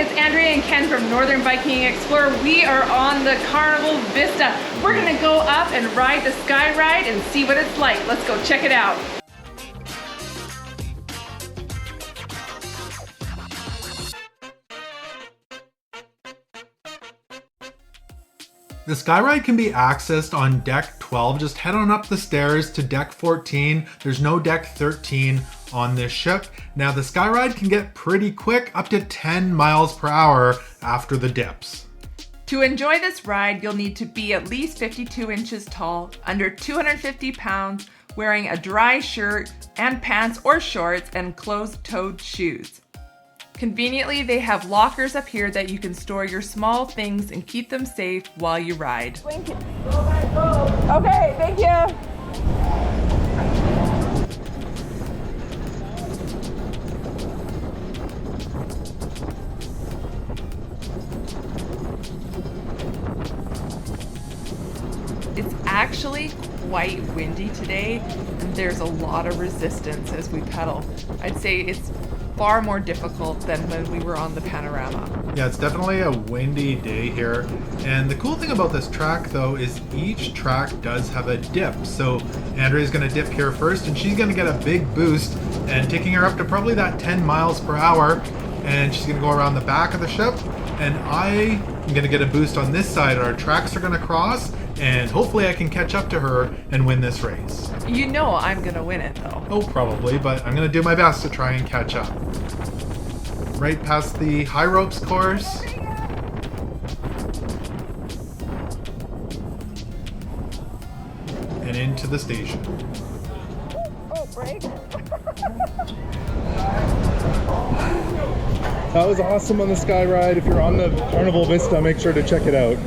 it's Andrea and Ken from Northern Biking Explorer. We are on the Carnival Vista. We're gonna go up and ride the SkyRide and see what it's like. Let's go check it out. The SkyRide can be accessed on deck 12. Just head on up the stairs to deck 14. There's no deck 13 on this ship. Now the SkyRide can get pretty quick, up to 10 miles per hour after the dips. To enjoy this ride, you'll need to be at least 52 inches tall, under 250 pounds, wearing a dry shirt and pants or shorts, and closed-toed shoes. Conveniently, they have lockers up here that you can store your small things and keep them safe while you ride. Okay, thank you. It's actually quite windy today, and there's a lot of resistance as we pedal. I'd say it's far more difficult than when we were on the panorama. Yeah, it's definitely a windy day here. And the cool thing about this track though is each track does have a dip. So Andrea's gonna dip here first and she's gonna get a big boost and taking her up to probably that 10 miles per hour. And she's gonna go around the back of the ship. And I am gonna get a boost on this side. Our tracks are gonna cross and hopefully I can catch up to her and win this race. You know I'm gonna win it though. Oh, probably, but I'm gonna do my best to try and catch up. Right past the high ropes course. And into the station. Oh, break. That was awesome on the SkyRide. If you're on the Carnival Vista, make sure to check it out.